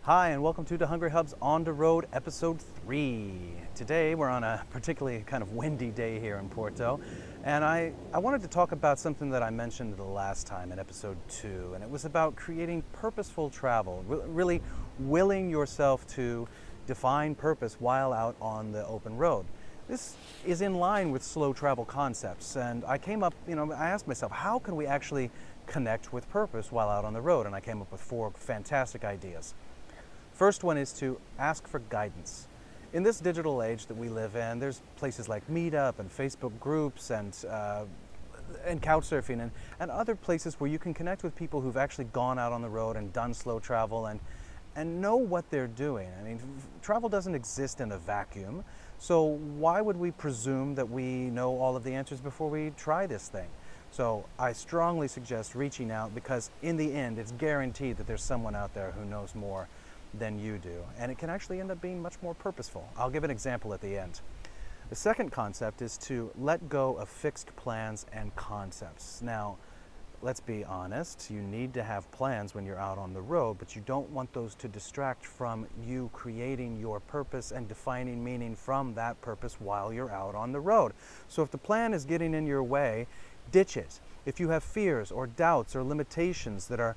Hi, and welcome to DaHungryHubs On the Road, Episode 3. Today, we're on a particularly kind of windy day here in Porto, and I wanted to talk about something that I mentioned the last time in Episode 2, and it was about creating purposeful travel, really willing yourself to define purpose while out on the open road. This is in line with slow travel concepts, and I asked myself, how can we actually connect with purpose while out on the road? And I came up with 4 fantastic ideas. First one is to ask for guidance. In this digital age that we live in, there's places like Meetup and Facebook groups and Couchsurfing and other places where you can connect with people who've actually gone out on the road and done slow travel and know what they're doing. I mean, travel doesn't exist in a vacuum, so why would we presume that we know all of the answers before we try this thing? So I strongly suggest reaching out, because in the end, it's guaranteed that there's someone out there who knows more than you do, and it can actually end up being much more purposeful. I'll give an example at the end. The second concept is to let go of fixed plans and concepts. Now, let's be honest, you need to have plans when you're out on the road, but you don't want those to distract from you creating your purpose and defining meaning from that purpose while you're out on the road. So if the plan is getting in your way, ditch it. If you have fears or doubts or limitations that are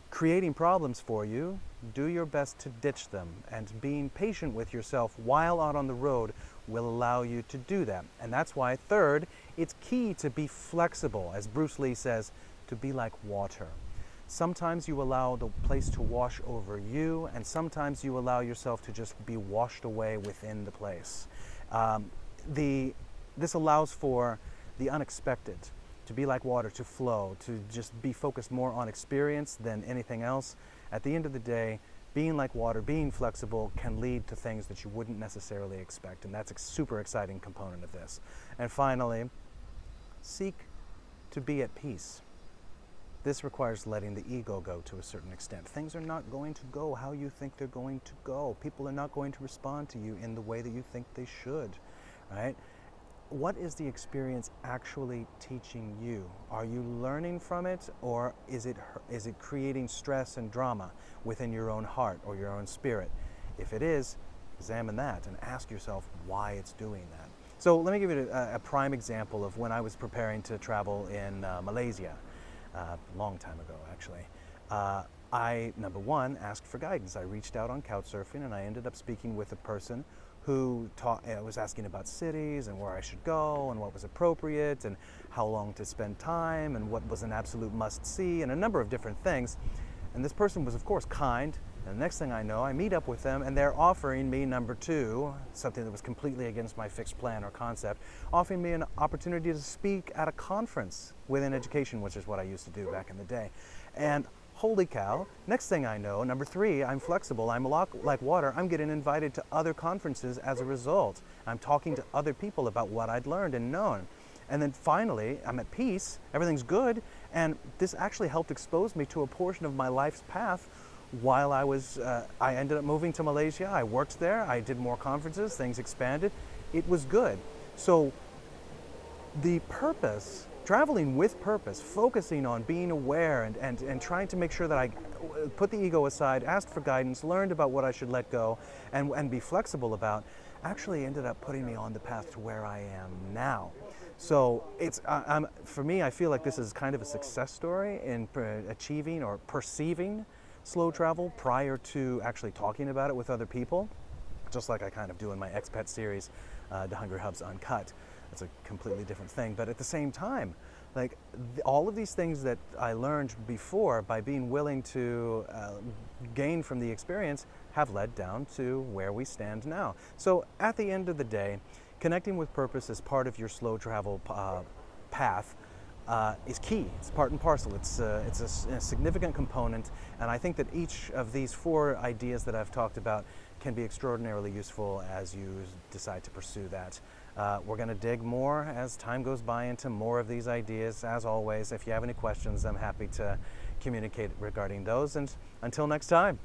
creating problems for you, do your best to ditch them, and being patient with yourself while out on the road will allow you to do that. And that's why, third, it's key to be flexible. As Bruce Lee says, to be like water. Sometimes you allow the place to wash over you, and sometimes you allow yourself to just be washed away within the place. This allows for the unexpected, to be like water, to flow, to just be focused more on experience than anything else. At the end of the day, being like water, being flexible, can lead to things that you wouldn't necessarily expect, and that's a super exciting component of this. And finally, seek to be at peace. This requires letting the ego go to a certain extent. Things are not going to go how you think they're going to go. People are not going to respond to you in the way that you think they should, right? What is the experience actually teaching you? Are you learning from it, or is it creating stress and drama within your own heart or your own spirit? If it is, examine that and ask yourself why it's doing that. So let me give you a prime example of when I was preparing to travel in Malaysia, a long time ago actually. I, number one, asked for guidance. I reached out on Couchsurfing, and I ended up speaking with a person who was asking about cities and where I should go and what was appropriate and how long to spend time and what was an absolute must-see and a number of different things. And this person was, of course, kind. And the next thing I know, I meet up with them, and they're offering me, number 2, something that was completely against my fixed plan or concept, offering me an opportunity to speak at a conference within education, which is what I used to do back in the day. And holy cow, next thing I know, number 3, I'm flexible, I'm a lot like water, I'm getting invited to other conferences as a result. I'm talking to other people about what I'd learned and known. And then finally, I'm at peace, everything's good, and this actually helped expose me to a portion of my life's path while I ended up moving to Malaysia. I worked there, I did more conferences, things expanded. It was good. So the purpose, traveling with purpose, focusing on being aware and trying to make sure that I put the ego aside, asked for guidance, learned about what I should let go and be flexible about, actually ended up putting me on the path to where I am now. So for me, I feel like this is kind of a success story in achieving or perceiving slow travel prior to actually talking about it with other people, just like I kind of do in my expat series, DaHungryHubs Uncut. It's a completely different thing, but at the same time, like all of these things that I learned before by being willing to gain from the experience have led down to where we stand now. So at the end of the day, connecting with purpose as part of your slow travel path is key. It's part and parcel. It's a significant component, and I think that each of these 4 ideas that I've talked about can be extraordinarily useful as you decide to pursue that. We're going to dig more as time goes by into more of these ideas. As always, if you have any questions, I'm happy to communicate regarding those. And until next time.